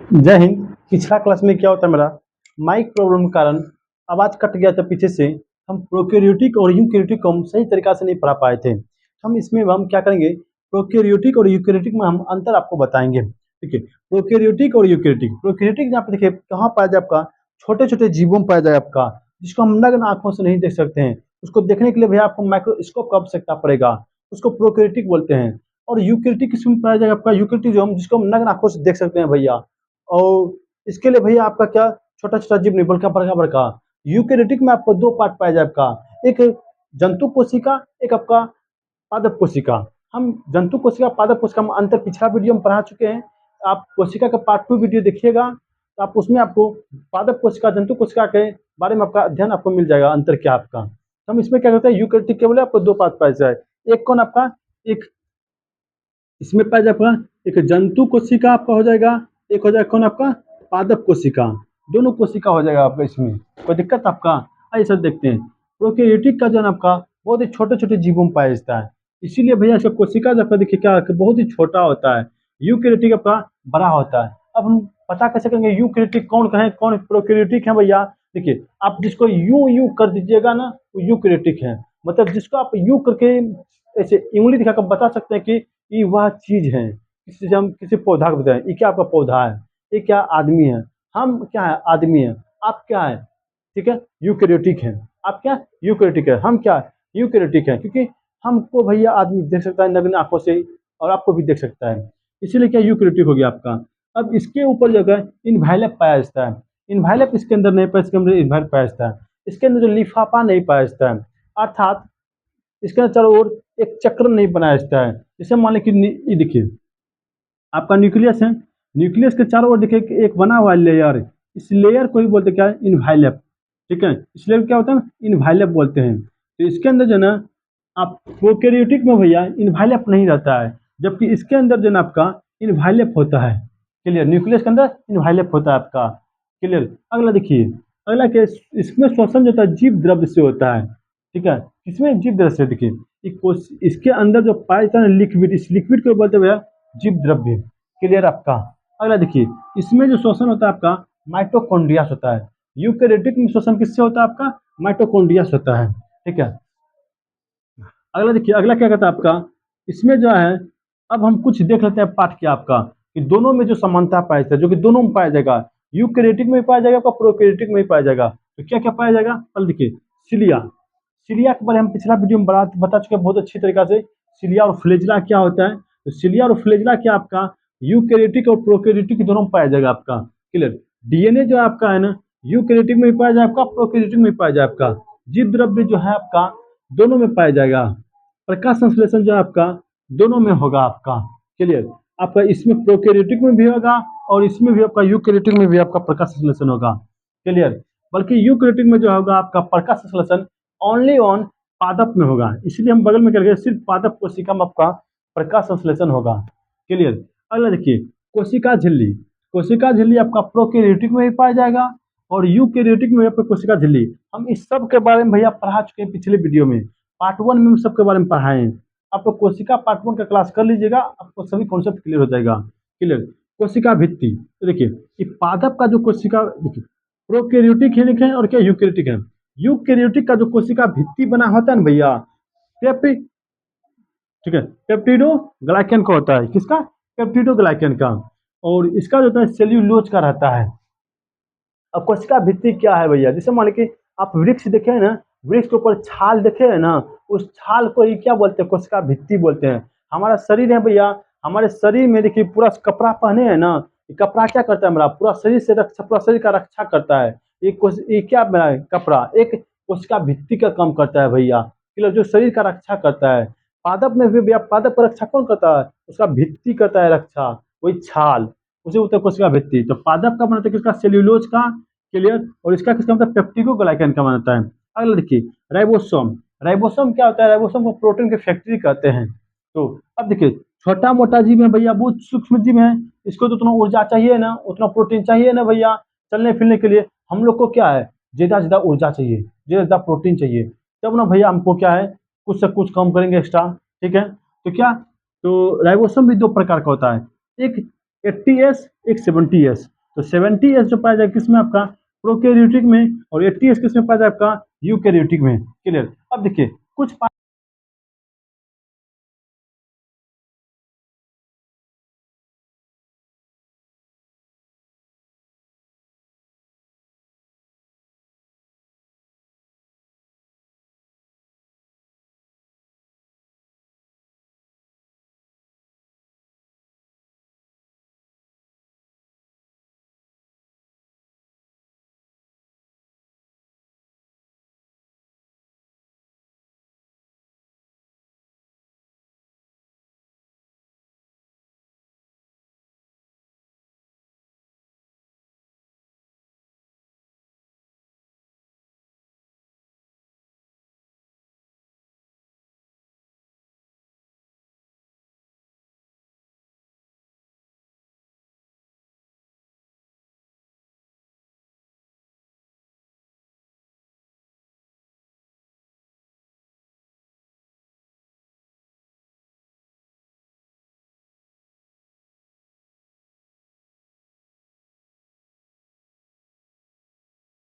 जय हिंद। पिछला क्लास में क्या होता है मेरा माइक प्रॉब्लम के कारण आवाज़ कट गया था पीछे से। हम प्रोकैरियोटिक और यूकैरियोटिक को हम सही तरीका से नहीं पढ़ा पाए थे। हम इसमें हम क्या करेंगे, प्रोकैरियोटिक और यूकैरियोटिक में हम अंतर आपको बताएंगे। ठीक है, प्रोकैरियोटिक और यूकैरियोटिक। प्रोकैरियोटिक यहाँ पे देखिए कहाँ पाया जाए आपका, छोटे छोटे जीवों में पाया जाए आपका, जिसको हम नग्न आंखों से नहीं देख सकते हैं। उसको देखने के लिए भैया आपको माइक्रोस्कोप का आवश्यकता पड़ेगा, उसको प्रोकैरियोटिक बोलते हैं। और यूकैरियोटिक किसमें पाया जाएगा आपका, यूकैरियोटिक जो हम जिसको हम नग्न आंखों से देख सकते हैं भैया। और इसके लिए भैया आपका क्या, छोटा छोटा जीव नहीं बल्कि बड़का बड़का। यूकेरियोटिक में आपको दो पार्ट पाया जाए आपका, एक जंतु कोशिका, एक आपका पादप कोशिका। हम जंतु कोशिका पादप कोशिका में अंतर पिछला वीडियो में पढ़ा चुके हैं। आप कोशिका का पार्ट 2 वीडियो देखिएगा, तो आप उसमें आपको पादप कोशिका जंतु कोशिका के बारे में आपका अध्ययन आपको मिल जाएगा, अंतर क्या आपका। हम इसमें क्या करते हैं, यूकेरियोटिक के बोले आपको दो पार्ट पाया जाए। एक कौन आपका, एक इसमें पाया जाएगा एक जंतु कोशिका आपका हो जाएगा, एक हो जाएगा कौन आपका पादप कोशिका। दोनों कोशिका हो जाएगा आपका, इसमें कोई दिक्कत आपका। आइए सर देखते हैं। प्रोकैरियोटिक का जो है आपका बहुत ही छोटे छोटे जीवों में पाया जाता है, इसीलिए भैया इसका कोशिका जो आपका देखिए क्या बहुत ही छोटा होता है। यूकैरियोटिक आपका बड़ा होता है। अब हम पता कैसे करेंगे यूकैरियोटिक कौन है कौन प्रोकैरियोटिक है भैया। देखिए आप जिसको यू यू कर दीजिएगा ना, वो यूकैरियोटिक है। मतलब जिसको आप यू करके ऐसे उंगली दिखाकर बता सकते हैं कि ये वह चीज है। किसी हम किसी पौधा को बताएं, ये क्या आपका पौधा है, ये क्या आदमी है, हम क्या है आदमी है, आप क्या है, ठीक है यूकैरियोटिक है। आप क्या यूकैरियोटिक है, हम क्या यूकैरियोटिक है, क्योंकि हमको भैया आदमी देख सकता है नग्न आंखों से, और आपको भी देख सकता है, इसीलिए क्या यूकैरियोटिक हो गया आपका। अब इसके ऊपर जो है इनवैलप पाया जाता है। इनवैलप इसके अंदर नहीं पाया, इसके अंदर इनवैलप पाया जाता है। इसके अंदर जो लिफाफा नहीं पाया जाता है, अर्थात इसके चारों ओर एक चक्र नहीं बनाया जाता है। जैसे मान लीजिए कि ये देखिए आपका न्यूक्लियस है, न्यूक्लियस के चारों ओर देखिए कि एक बना हुआ लेयर, इस लेयर को ही बोलते क्या है, इनवैलप। ठीक है, इस लेयर क्या होता है, इनवैलप बोलते हैं। तो इसके अंदर जो ना आप प्रोकैरियोटिक में भैया इनवैलप नहीं रहता है, जबकि इसके अंदर जो ना आपका इनवैलप होता है। क्लियर, न्यूक्लियस के अंदर इनवैलप होता है आपका। क्लियर। अगला देखिए, अगला केस इसमें श्वसन जो होता है जीव द्रव्य से होता है। ठीक है, इसमें जीव द्रव्य से देखिए इसके अंदर जो पाया जाता है लिक्विड, इस लिक्विड को बोलते हैं भैया जीव द्रव्य। क्लियर आपका। अगला देखिए, इसमें जो श्वसन होता है आपका माइटोकॉन्ड्रिया होता है। यूकैरियोटिक में श्वसन किससे होता है आपका, माइटोकॉन्ड्रिया होता है। ठीक है, अगला देखिए, अगला क्या कहता है आपका, इसमें जो है अब हम कुछ देख लेते हैं पाठ क्या आपका, कि दोनों में जो समानता पाया जाता है, जो कि दोनों में पाया जाएगा, यूकैरियोटिक में भी पाया जाएगा, आपका प्रोकैरियोटिक में भी पाया जाएगा। तो क्या क्या पाया जाएगा, पहले देखिए सिलिया। सिलिया के बारे में हम पिछला वीडियो में बता चुके हैं बहुत अच्छी तरीका से। सिलिया और फ्लेजिला क्या होता है, तो सिलिया और फ्लेजिला क्या आपका यूकैरियोटिक और प्रोकैरियोटिक दोनों में पाया जाएगा आपका। क्लियर। डीएनए जो आपका है ना, यूकैरियोटिक में भी पाया जाएगा आपका, प्रोकैरियोटिक में भी पाया जाएगा आपका। जीव द्रव्य जो है आपका दोनों में पाया जाएगा। प्रकाश संश्लेषण जो है आपका दोनों में होगा आपका। क्लियर। आपका इसमें प्रोकैरियोटिक में भी होगा और इसमें भी आपका यूकैरियोटिक में भी आपका प्रकाश संश्लेषण होगा। क्लियर। बल्कि यूकैरियोटिक में जो होगा आपका प्रकाश संश्लेषण ओनली ऑन पादप में होगा, इसलिए हम बगल में करके सिर्फ पादप कोशिका में आपका प्रकाश संश्लेषण होगा। क्लियर। अगला देखिए, कोशिका झिल्ली। कोशिका झिल्ली आपका प्रोकैरियोटिक में भी पाया जाएगा और यूकैरियोटिक में भी आपका कोशिका झिल्ली। हम इस सब के बारे में भैया पढ़ा चुके हैं पिछले वीडियो में, पार्ट 1 में हम सबके बारे में पढ़ाए हैं। आपको कोशिका पार्ट 1 का क्लास कर लीजिएगा, आपको सभी कॉन्सेप्ट क्लियर हो जाएगा। क्लियर। कोशिका भित्ति, तो देखिए ये पादप का जो कोशिका देखिए प्रोकैरियोटिक है लिखे और क्या यूकैरियोटिक है। यूकैरियोटिक का जो कोशिका भित्ति बना होता है ना भैया, पेप्टी ठीक है पेप्टिडो ग्लाइकन का होता है, किसका, पेप्टिडो ग्लाइकन का। और इसका जो होता है सेल्यूलोज का रहता है। अब कोशिका भित्ति क्या है भैया, जैसे मान लीजिए आप वृक्ष देखे हैं ना, वृक्ष के ऊपर छाल देखे है ना, उस छाल को ही क्या बोलते हैं, कोशिका भित्ति बोलते हैं। हमारा शरीर है भैया, हमारे शरीर में देखिए पूरा कपड़ा पहने है ना, ये कपड़ा क्या करता है, हमारा पूरा शरीर से रक्षा, पूरा शरीर का रक्षा करता है। ये क्या बना है, कपड़ा एक कोशिका भित्ति का काम करता है भैया। जो शरीर का रक्षा करता है। पादप में भी भैया पादप का रक्षा कौन करता है, उसका भित्ति करता है रक्षा, वही छाल, उसे उत्तर कोशिका भित्ति। तो पादप का बनता है किसका, सेल्यूलोज का। क्लियर। और इसका किसका मतलब पेप्टिकोग्लाइकन का बनता है। अगला देखिए राइबोसोम। राइबोसोम क्या होता है, राइबोसोम को प्रोटीन की फैक्ट्री कहते हैं। तो अब देखिए छोटा मोटा जीव है भैया, बहुत सूक्ष्म जीव है, इसको तो उतना ऊर्जा चाहिए ना, उतना प्रोटीन चाहिए ना भैया चलने फिरने के लिए। हम लोग को क्या है, ज्यादा ज्यादा ऊर्जा चाहिए, ज्यादा ज्यादा प्रोटीन चाहिए, तब ना भैया हमको क्या है कुछ से कुछ कम करेंगे एक्स्ट्रा। ठीक है, तो क्या, तो राइबोसोम भी दो प्रकार का होता है, एक 80S एक 70S। तो 70s जो पाया जाएगा किसमें आपका प्रोकैरियोटिक में, और 80s किसमें पाया जाएगा आपका यूकैरियोटिक में। क्लियर। अब देखिए कुछ